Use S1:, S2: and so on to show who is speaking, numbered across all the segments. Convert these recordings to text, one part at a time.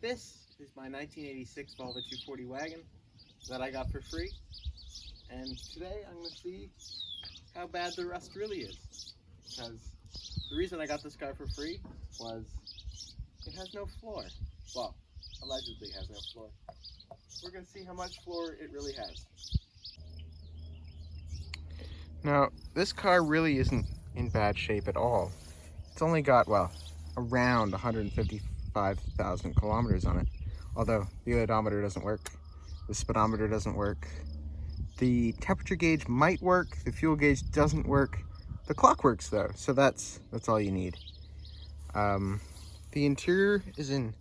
S1: This is my 1986 Volvo 240 wagon that I got for free, and today I'm going to see how bad the rust really is, because the reason I got this car for free was it has no floor. Well, allegedly has no floor. We're going to see how much floor it really has. Now, this car really isn't in bad shape at all. It's only got, well, around 155,000 kilometers on it. Although the odometer doesn't work, the speedometer doesn't work, the temperature gauge might work, the fuel gauge doesn't work. The clock works though, so that's all you need. The interior is in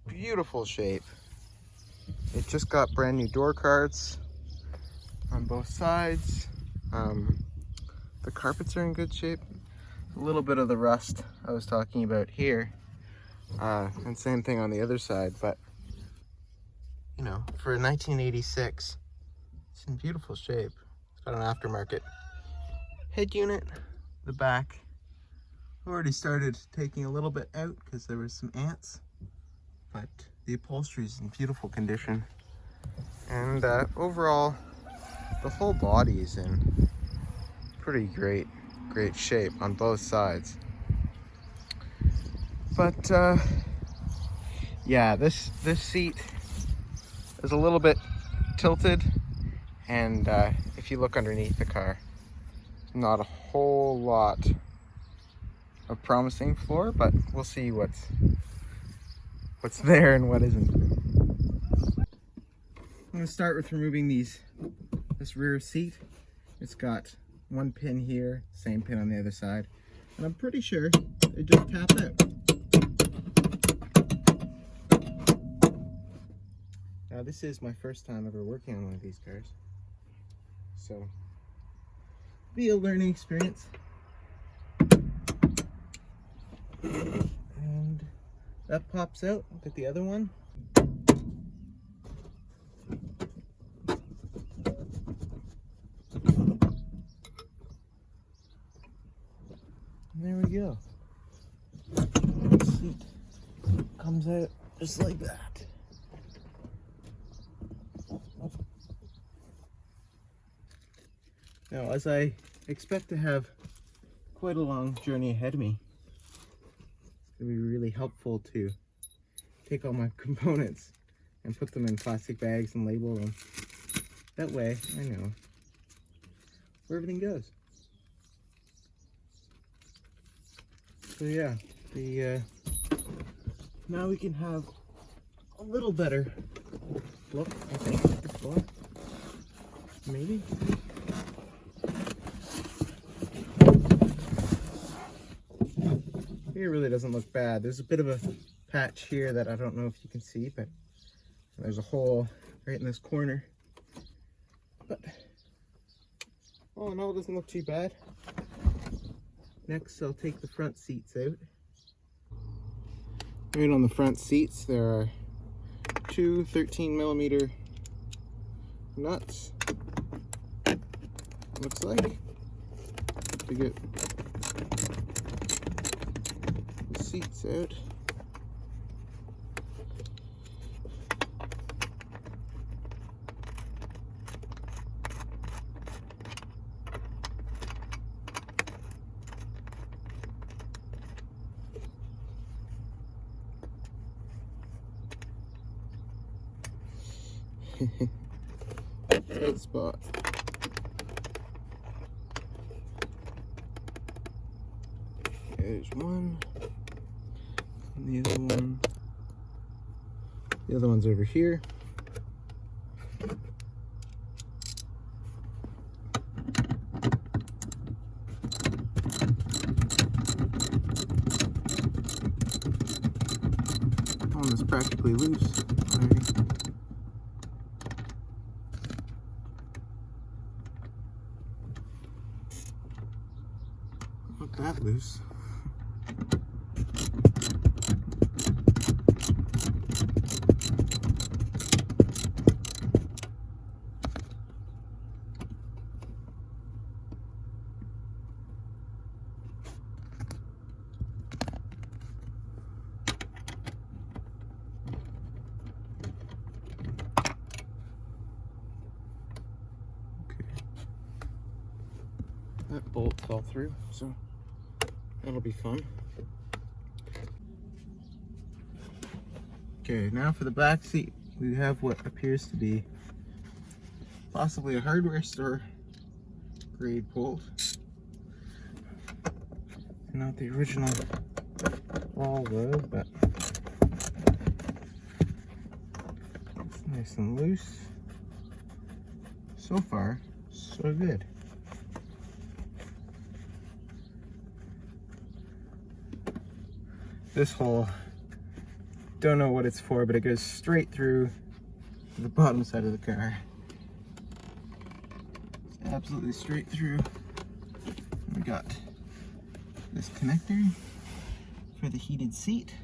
S1: beautiful shape. It just got brand new door cards on both sides. The carpets are in good shape. A little bit of the rust I was talking about here, and same thing on the other side, but you know, for a 1986, it's in beautiful shape. It's got an aftermarket head unit. The back already started taking a little bit out because there was some ants, but the upholstery is in beautiful condition, and overall the whole body is in pretty great shape on both sides. But yeah, this seat is a little bit tilted, and if you look underneath the car, not a whole lot of promising floor, but we'll see what's there and what isn't. I'm going to start with removing this rear seat. It's got one pin here, same pin on the other side, and I'm pretty sure it just tapped out. Now this is my first time ever working on one of these cars, so be a learning experience. And that pops out. Look at the other one. And there we go. The seat comes out just like that. Now, as I expect to have quite a long journey ahead of me, it's going to be really helpful to take all my components and put them in plastic bags and label them. That way, I know where everything goes. So yeah, now we can have a little better look, I think, at the floor. Maybe. Here really doesn't look bad. There's a bit of a patch here that I don't know if you can see, but there's a hole right in this corner. But all in all, it doesn't look too bad. Next, I'll take the front seats out. Right on the front seats, there are two 13mm nuts, looks like, to get the seats out. Tight spot. There's one, and the other one. The other one's over here. One is practically loose already. Not that loose. bolt fell through, so that'll be fun. Okay, now for the back seat, we have what appears to be possibly a hardware store grade bolt. Not the original Volvo, but it's nice and loose. So far, so good. This hole, don't know what it's for, but it goes straight through the bottom side of the car. It's absolutely straight through. We got this connector for the heated seat,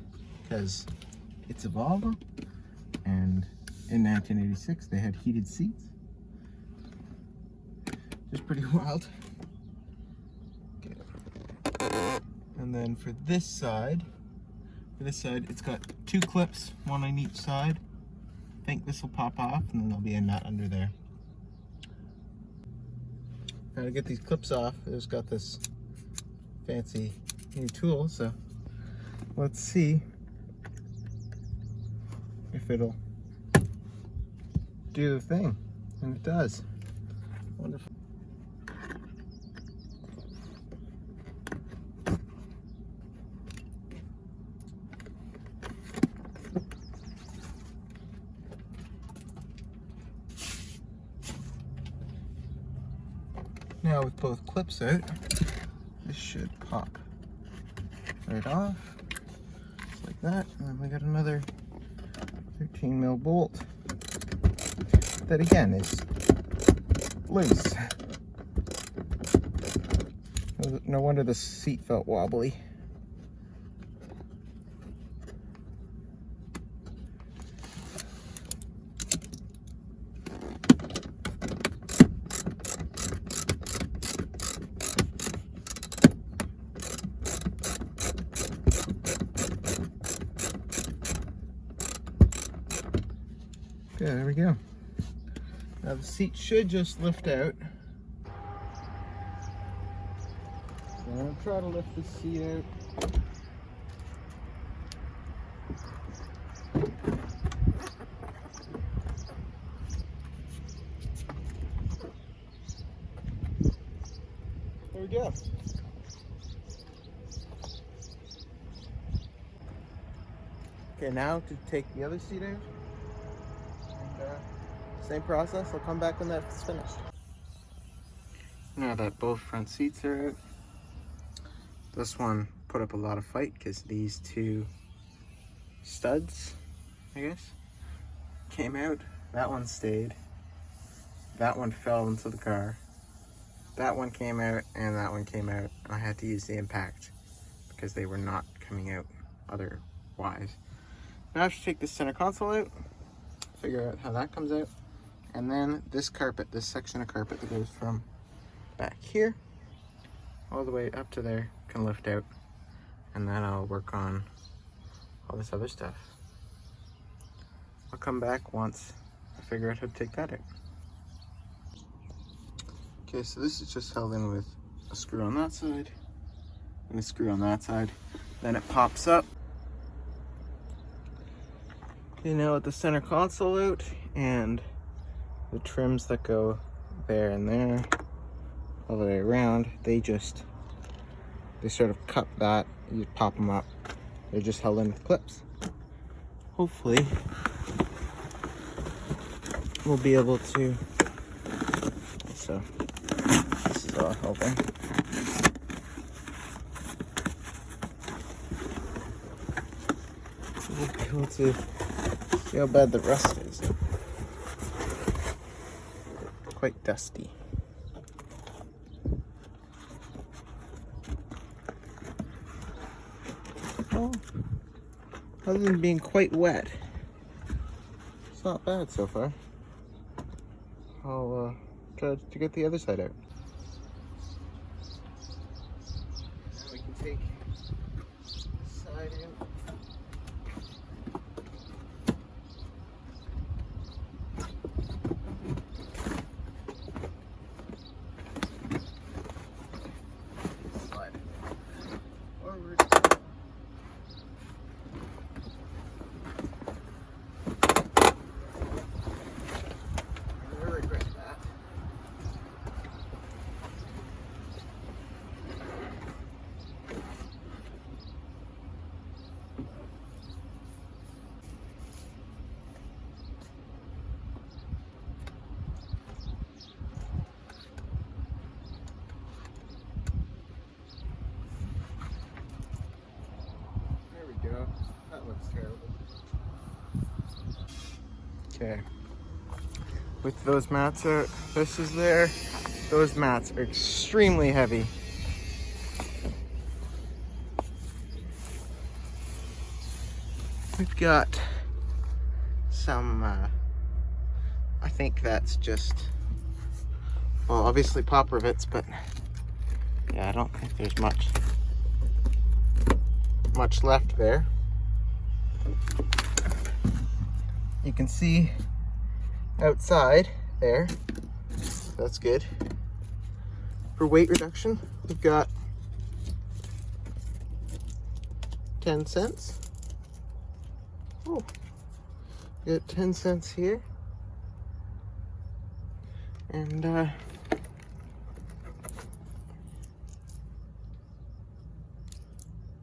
S1: because it's a Volvo, and in 1986 they had heated seats. Just pretty wild. Okay. And then for this side, it's got two clips, one on each side. I think this will pop off, and then there'll be a nut under there. Now to get these clips off, it's got this fancy new tool, so let's see if it'll do the thing. And it does. Wonderful. Now with both clips out, this should pop right off, just like that. And then we got another 13mm bolt that again is loose. No wonder the seat felt wobbly. Okay, there we go. Now the seat should just lift out. So I'm going to try to lift the seat out. There we go. Okay, now to take the other seat out. Same process, I'll come back when that's finished. Now that both front seats are out, this one put up a lot of fight because these two studs, I guess, came out. That one stayed. That one fell into the car. That one came out and that one came out. I had to use the impact because they were not coming out otherwise. Now I have to take the center console out, figure out how that comes out. And then this carpet, this section of carpet that goes from back here all the way up to there can lift out. And then I'll work on all this other stuff. I'll come back once I figure out how to take that out. Okay, so this is just held in with a screw on that side and a screw on that side. Then it pops up. Okay, now with the center console out and the trims that go there and there all the way around, they sort of cut that. You pop them up. They're just held in with clips. Hopefully we'll be able to, so this is all helping. We'll be able to see how bad the rust is. Quite dusty. Well, other than being quite wet, it's not bad so far. I'll try to get the other side out. Now we can take this side out. Okay. With those mats out, this is there. Those mats are extremely heavy. We've got some, I think that's just, well, obviously pop rivets, but yeah, I don't think there's much left there. You can see outside there, that's good. For weight reduction, we've got 10 cents. Oh, we got 10 cents here. And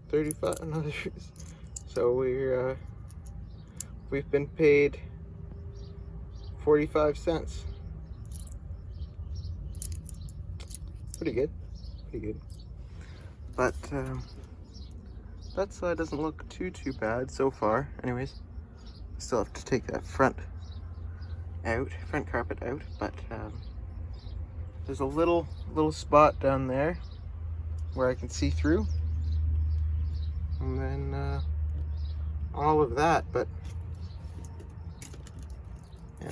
S1: 35 another. So we've been paid 45 cents. Pretty good, pretty good. But that side doesn't look too bad so far. Anyways, still have to take that front carpet out, but there's a little spot down there where I can see through, and then all of that. But yeah,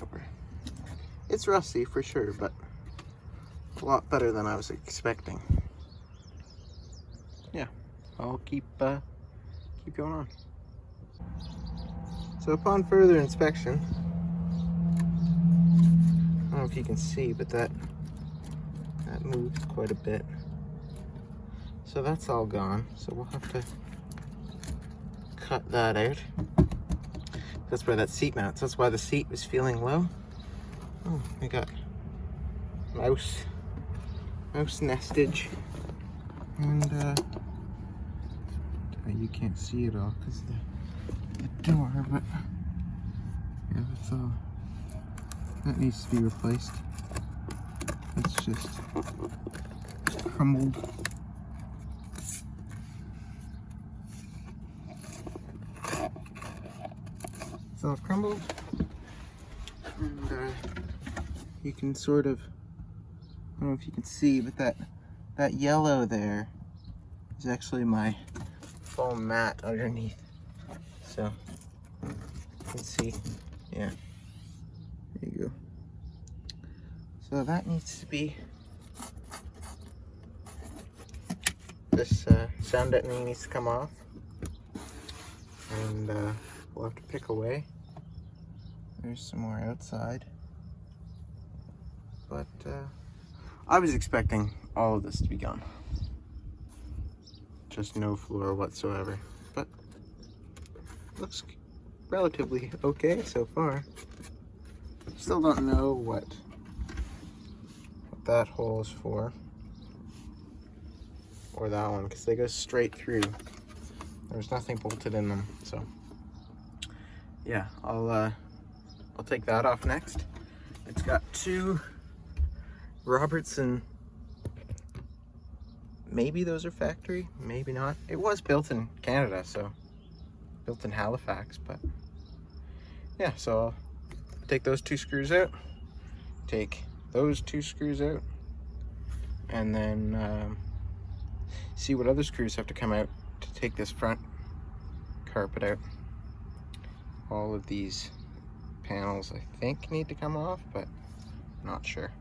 S1: it's rusty for sure, but a lot better than I was expecting. Yeah, I'll keep going on. So upon further inspection, I don't know if you can see, but that moves quite a bit. So that's all gone. So we'll have to cut that out. That's where that seat mounts. That's why the seat was feeling low. Oh, we got mouse nestage, and you can't see it all because the door, but yeah, that's all. That needs to be replaced. It's just crumbled. It's all crumbled, and you can sort of, I don't know if you can see, but that yellow there is actually my foam mat underneath. So you can see, yeah, there you go. So that needs to be, this sound deadening needs to come off, and we'll have to pick away. There's some more outside, but I was expecting all of this to be gone. Just no floor whatsoever, but looks relatively okay so far. Still don't know what that hole is for, or that one, because they go straight through. There's nothing bolted in them, so yeah, I'll take that off next. It's got two Robertson. Maybe those are factory, maybe not. It was built in Canada, so built in Halifax, but yeah, so I'll take those two screws out, take those two screws out, and then see what other screws have to come out to take this front carpet out. All of these panels, I think, need to come off, but not sure.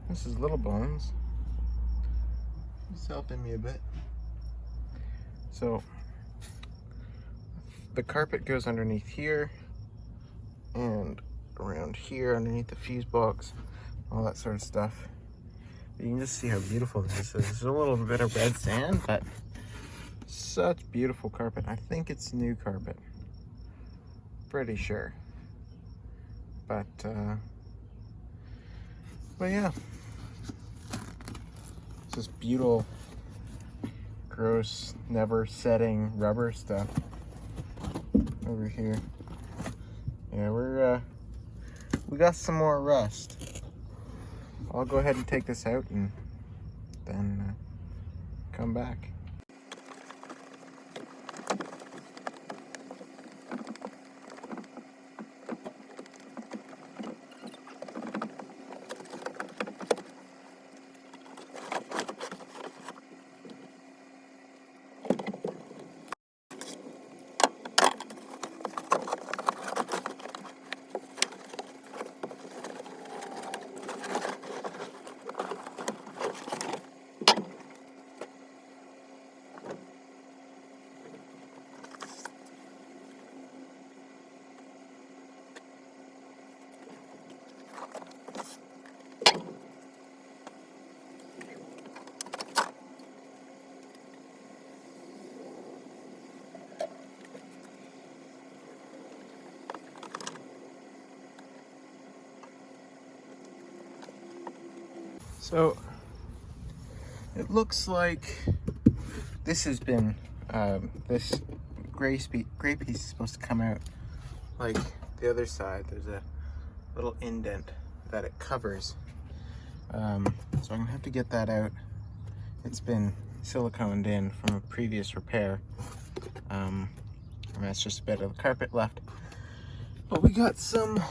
S1: This is Little Bones. He's helping me a bit. So the carpet goes underneath here and around here underneath the fuse box, all that sort of stuff. You can just see how beautiful this is. There's a little bit of red sand, but such beautiful carpet. I think it's new carpet. Pretty sure. But yeah. It's this beautiful, gross, never setting rubber stuff over here. Yeah, we got some more rust. I'll go ahead and take this out and then come back. So it looks like this has been, this gray piece is supposed to come out like the other side. There's a little indent that it covers. So I'm gonna have to get that out. It's been siliconed in from a previous repair. And that's just a bit of the carpet left. But we got some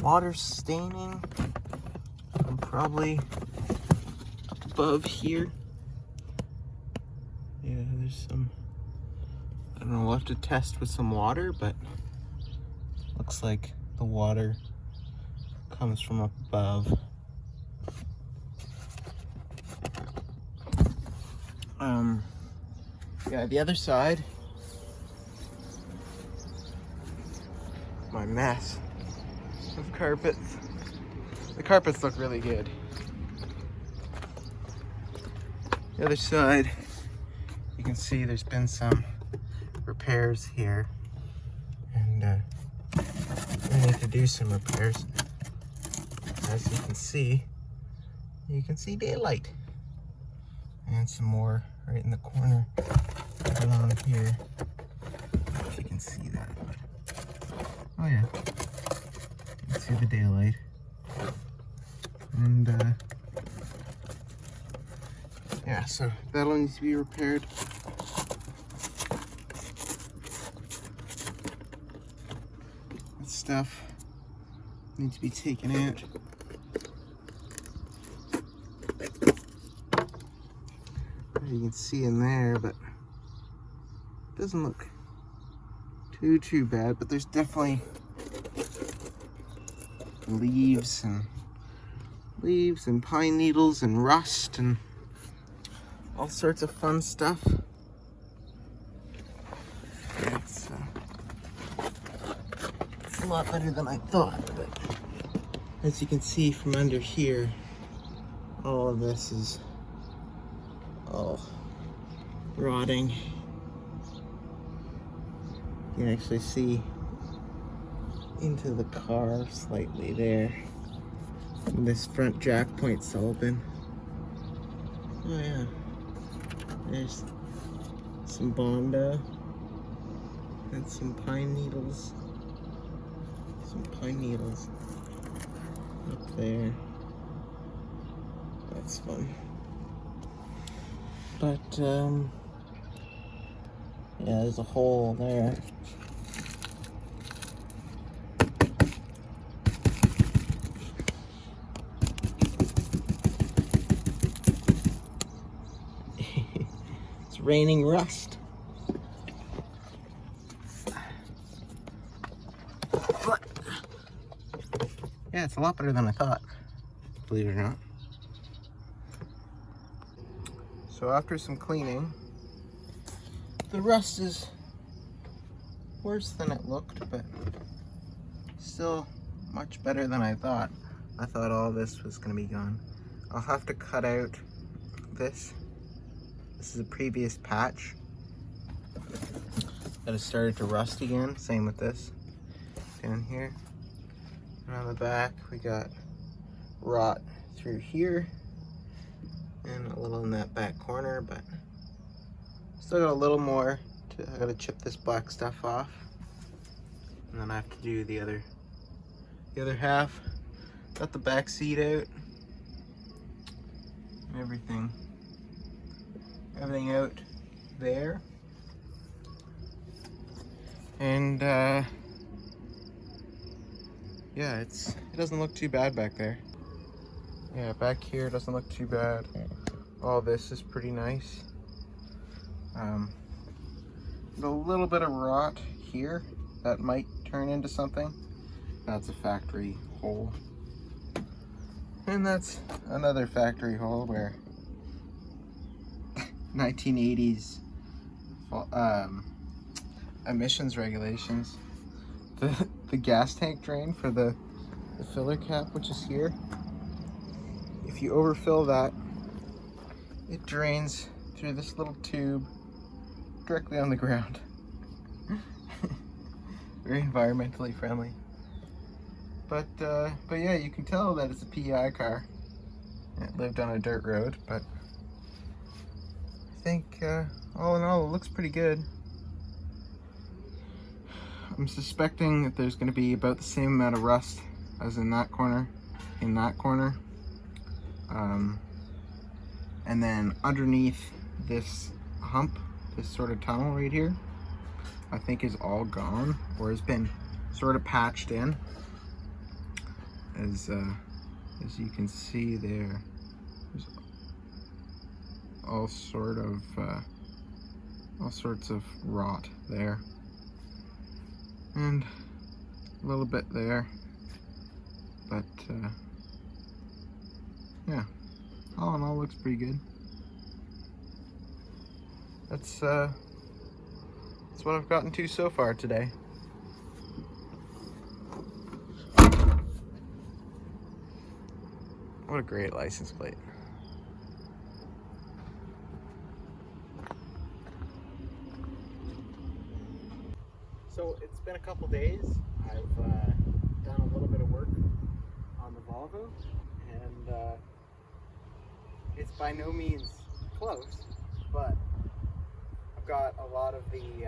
S1: water staining, probably up above here. Yeah, there's some, I don't know, we'll have to test with some water, but looks like the water comes from up above. Yeah, the other side, my mess of carpets. The carpets look really good. The other side, you can see there's been some repairs here, and we need to do some repairs. As you can see daylight, and some more right in the corner along here. If you can see that. Oh yeah, you can see the daylight. And yeah, so that'll need to be repaired. That stuff needs to be taken out. You can see in there, but it doesn't look too bad, but there's definitely leaves and pine needles and rust and all sorts of fun stuff. It's a lot better than I thought, but as you can see from under here, all of this is all rotting. You can actually see into the car slightly there. And this front jack point's all open. Oh yeah. There's some Bondo and some pine needles. Some pine needles up there. That's fun. But yeah, there's a hole there. It's raining rust. But yeah, it's a lot better than I thought, believe it or not. So after some cleaning, the rust is worse than it looked, but still much better than I thought. I thought all this was gonna be gone. I'll have to cut out this. This is a previous patch that has started to rust again. Same with this down here. And on the back, we got rot through here and a little in that back corner, but still got a little more. I gotta chip this black stuff off, and then I have to do the other half. Got the back seat out, and everything out there, and yeah, it doesn't look too bad back there. Yeah, back here doesn't look too bad. All this is pretty nice. A little bit of rot here that might turn into something. That's a factory hole. And that's another factory hole where 1980s emissions regulations. The gas tank drain for the filler cap, which is here. If you overfill that, it drains through this little tube directly on the ground. Very environmentally friendly. But yeah, you can tell that it's a PEI car. It lived on a dirt road, but I think all in all, it looks pretty good. I'm suspecting that there's going to be about the same amount of rust as in that corner, and then underneath this hump, this sort of tunnel right here, I think is all gone, or has been sort of patched in. As you can see there, there's all sorts of rot there, and a little bit there, but yeah, all in all, looks pretty good. That's what I've gotten to so far today. What a great license plate. So it's been a couple days. I've done a little bit of work on the Volvo, and it's by no means close, but I've got a lot of the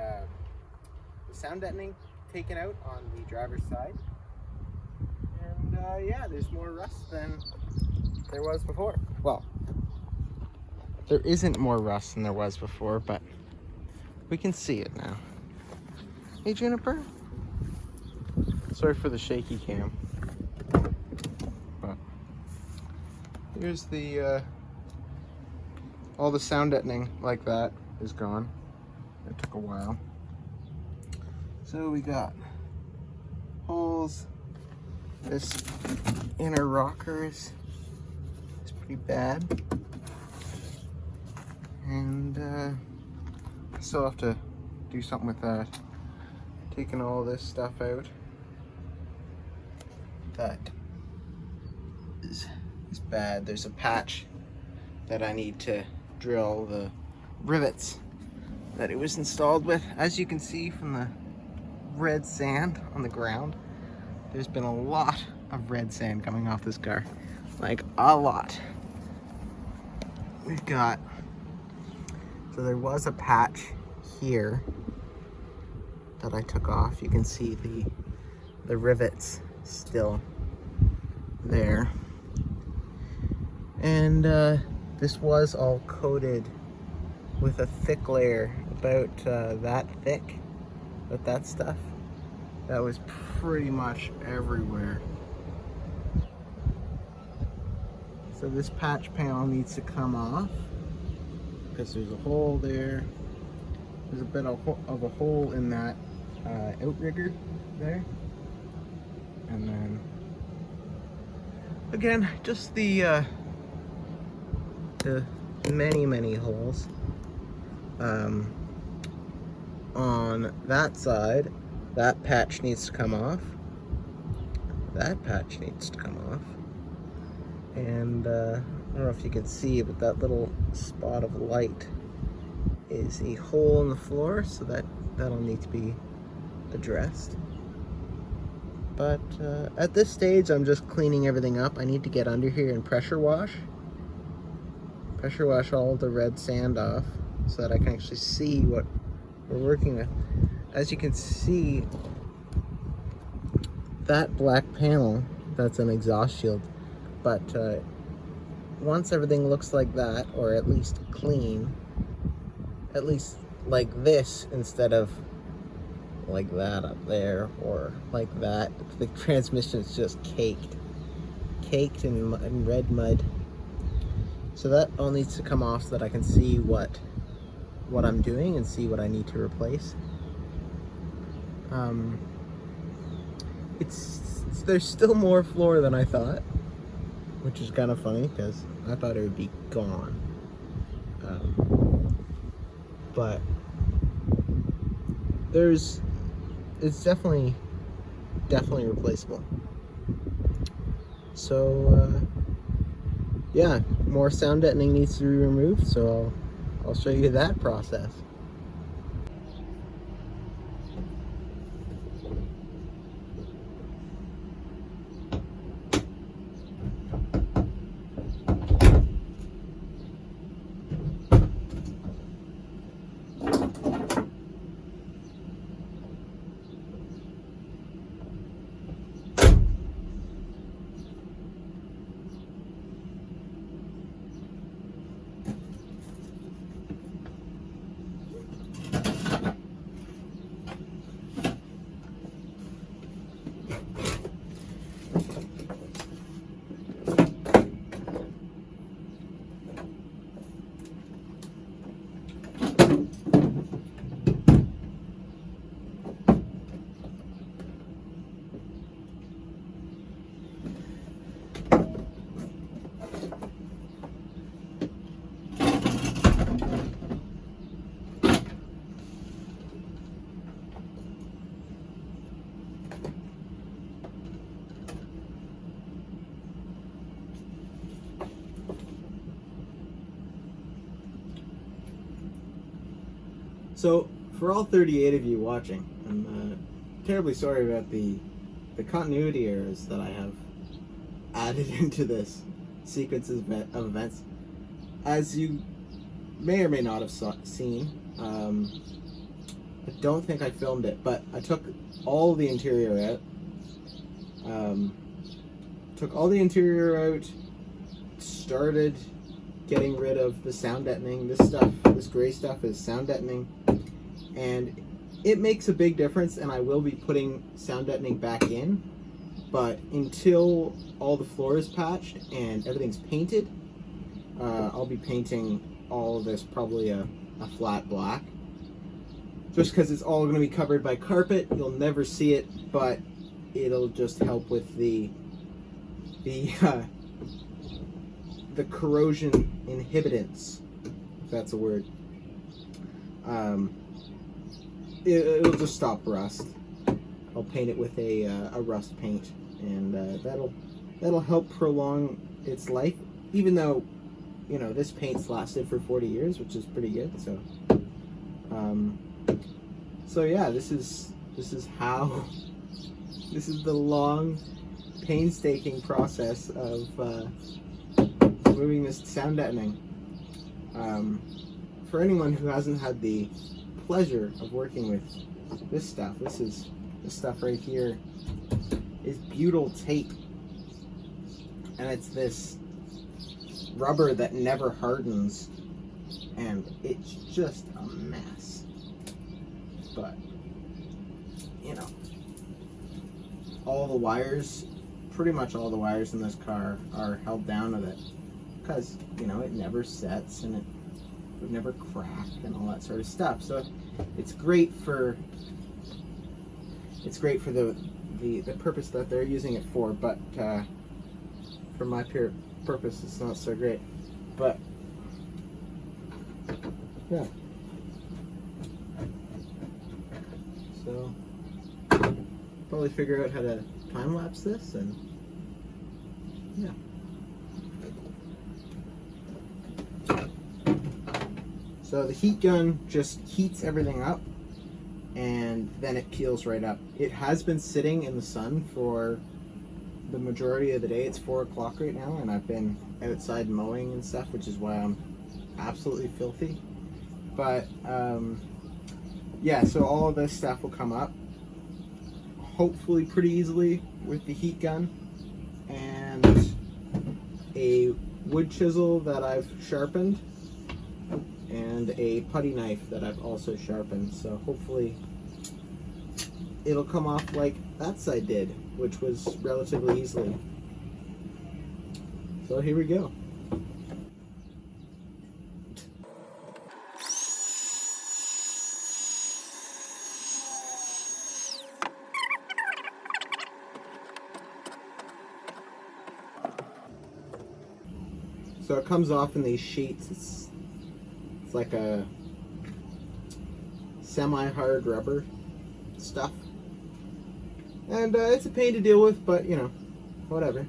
S1: sound deadening taken out on the driver's side, and yeah, there's more rust than there was before. Well, there isn't more rust than there was before, but we can see it now. Hey, Juniper. Sorry for the shaky cam, but here's the all the sound deadening like that is gone. It took a while. So we got holes. This inner rocker is pretty bad, and I still have to do something with that. Taking all this stuff out. That is bad. There's a patch that I need to drill the rivets that it was installed with. As you can see from the red sand on the ground, there's been a lot of red sand coming off this car. Like, a lot. We've got, so there was a patch here that I took off. You can see the rivets still there, and this was all coated with a thick layer, about that thick, with that stuff that was pretty much everywhere. So this patch panel needs to come off because there's a hole there. There's a bit of a hole in that outrigger there, and then again, just the many holes on that side. That patch needs to come off. That patch needs to come off, and I don't know if you can see, but that little spot of light is a hole in the floor, so that'll need to be addressed. But at this stage, I'm just cleaning everything up. I need to get under here and pressure wash all the red sand off so that I can actually see what we're working with. As you can see, that black panel, that's an exhaust shield, but once everything looks like that, or at least clean, at least like this instead of like that up there, or like that, the transmission is just caked in red mud. So that all needs to come off so that I can see what I'm doing and see what I need to replace. There's still more floor than I thought, which is kind of funny because I thought it would be gone. But it's definitely replaceable. So yeah, more sound deadening needs to be removed, so I'll show you that process.
S2: So, for all 38 of you watching, I'm terribly sorry about the continuity errors that I have added into this sequence of events. As you may or may not have seen, I don't think I filmed it, but I took all the interior out. Started getting rid of the sound deadening. This gray stuff is sound deadening, and it makes a big difference, and I will be putting sound deadening back in, but until all the floor is patched and everything's painted, I'll be painting all of this probably a flat black, just because it's all going to be covered by carpet. You'll never see it, but it'll just help with the corrosion inhibitants, if that's a word. It'll just stop rust. I'll paint it with a rust paint, and that'll help prolong its life, even though, you know, this paint's lasted for 40 years, which is pretty good. So yeah, this is the long, painstaking process of removing this sound deadening. For anyone who hasn't had the pleasure of working with this stuff, this stuff right here is butyl tape, and it's this rubber that never hardens, and it's just a mess. But you know, pretty much all the wires in this car are held down with it, because, you know, it never sets and it would never crack and all that sort of stuff. So it's great for the purpose that they're using it for, but for my purpose, it's not so great. But yeah, so probably figure out how to time lapse this, and yeah. So the heat gun just heats everything up, and then it peels right up. It has been sitting in the sun for the majority of the day. It's 4 o'clock right now, and I've been outside mowing and stuff, which is why I'm absolutely filthy. But yeah, so all of this stuff will come up hopefully pretty easily with the heat gun, and a wood chisel that I've sharpened, and a putty knife that I've also sharpened. So hopefully it'll come off like that side did, which was relatively easily. So here we go. So it comes off in these sheets. It's like a semi-hard rubber stuff, and it's a pain to deal with, but you know, whatever.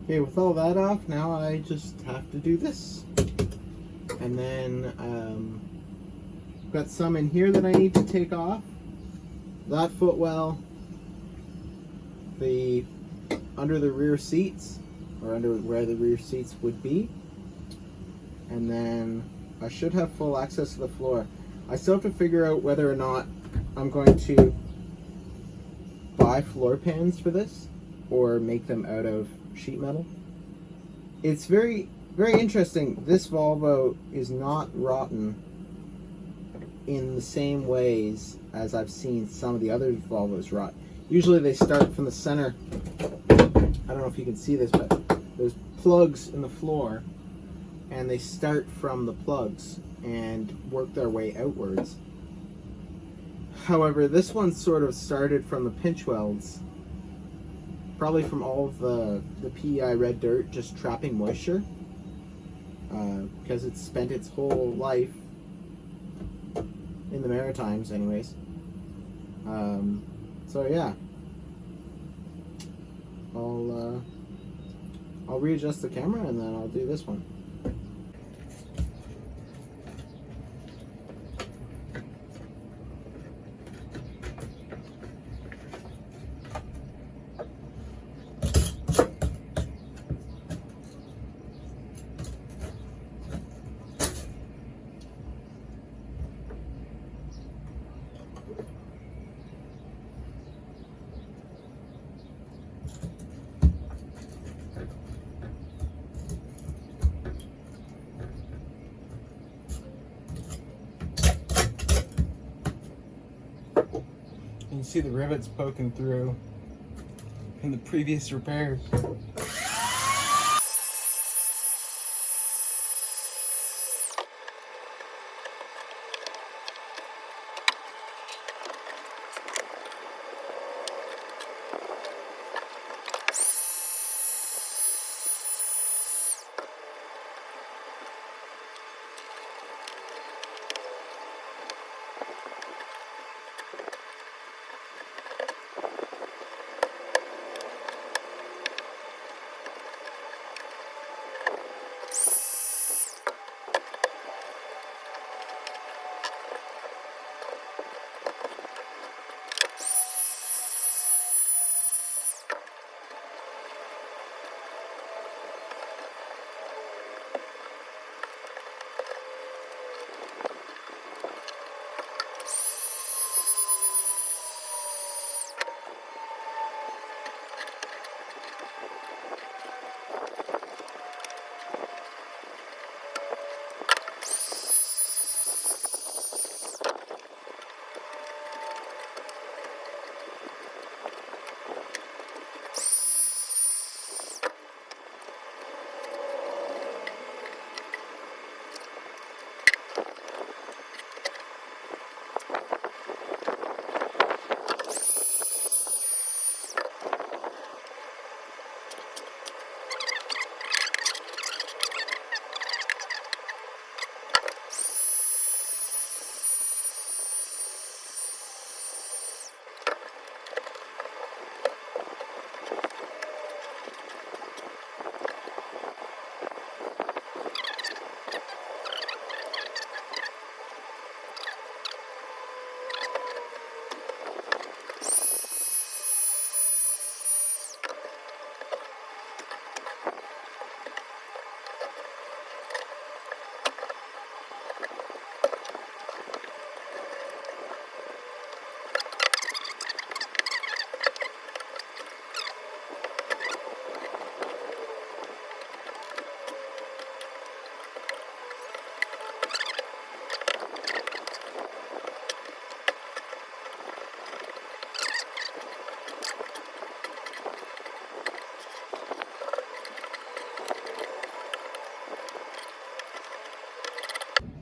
S2: Okay, with all that off, now I just have to do this. And then got some in here that I need to take off. That footwell, under the rear seats, or under where the rear seats would be. And then I should have full access to the floor. I still have to figure out whether or not I'm going to buy floor pans for this, or make them out of sheet metal. It's very very interesting. This Volvo is not rotten in the same ways as I've seen some of the other Volvos rot. Usually they start from the center. I don't know if you can see this, but there's plugs in the floor, and they start from the plugs and work their way outwards. However, this one sort of started from the pinch welds, probably from all of the PEI red dirt just trapping moisture, because it's spent its whole life in the Maritimes anyways. So yeah, I'll readjust the camera and then I'll do this one. You can see the rivets poking through in the previous repairs.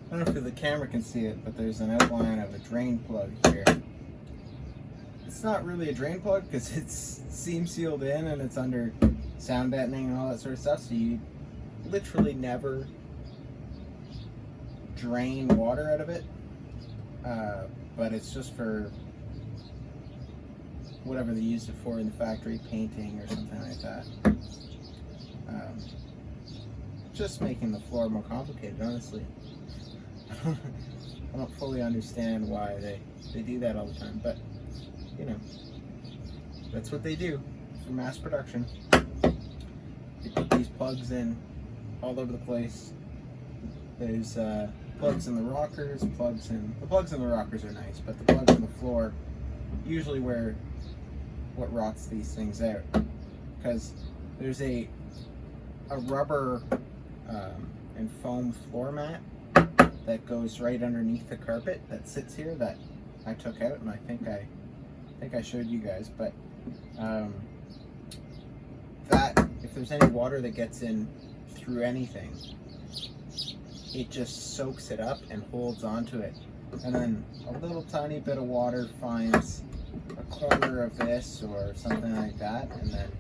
S2: I don't know if the camera can see it, but there's an outline of a drain plug here. It's not really a drain plug because it's seam sealed in and it's under sound deadening and all that sort of stuff, so you literally never drain water out of it. But it's just for whatever they used it for in the factory, painting or something like that. Just making the floor more complicated, honestly. I don't fully understand why they do that all the time, but you know, that's what they do for mass production. They put these plugs in all over the place. There's plugs in the rockers, the plugs in the rockers are nice, but the plugs in the floor usually where what rots these things out, because there's a rubber and foam floor mat that goes right underneath the carpet that sits here that I took out, and I think I showed you guys, but that if there's any water that gets in through anything, it just soaks it up and holds onto it. And then a little tiny bit of water finds a corner of this or something like that, and then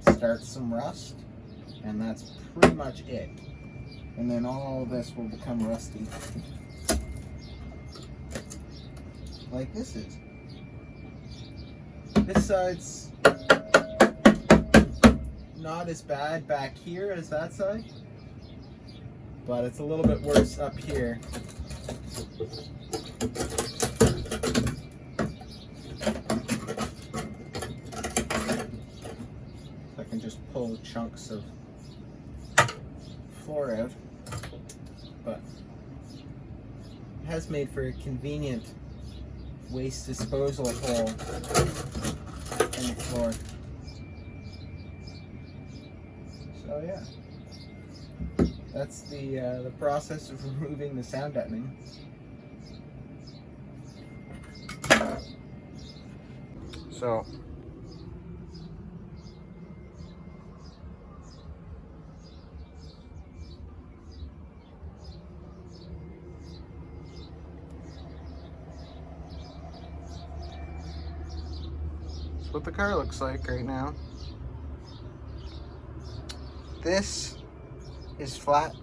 S2: starts some rust, and that's pretty much it. And then all of this will become rusty, like this is. This side's not as bad back here as that side, but it's a little bit worse up here. I can just pull chunks of floor out, but it has made for a convenient waste disposal hole in the floor. So yeah, that's the process of removing the sound deadening.
S1: So that's what the car looks like right now. This is flat.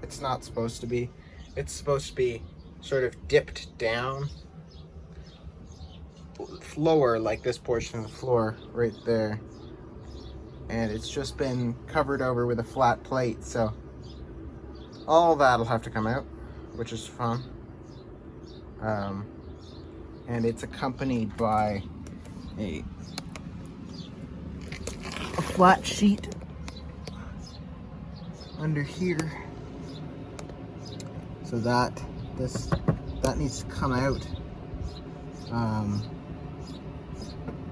S1: It's not supposed to be. It's supposed to be sort of dipped down lower, like this portion of the floor right there, and it's just been covered over with a flat plate, so all that'll have to come out, which is fun. And it's accompanied by a flat sheet under here, so that needs to come out.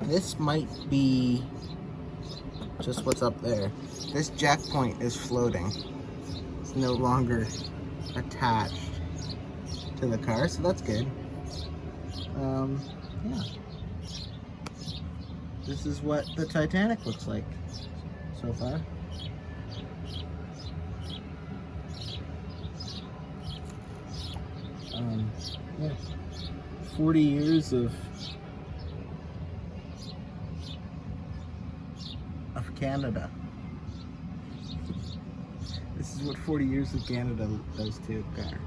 S1: This might be just what's up there. This jack point is floating. It's no longer attached to the car, so that's good. Yeah. This is what the Titanic looks like so far. Yeah. 40 years of Canada. This is what 40 years of Canada does to a car.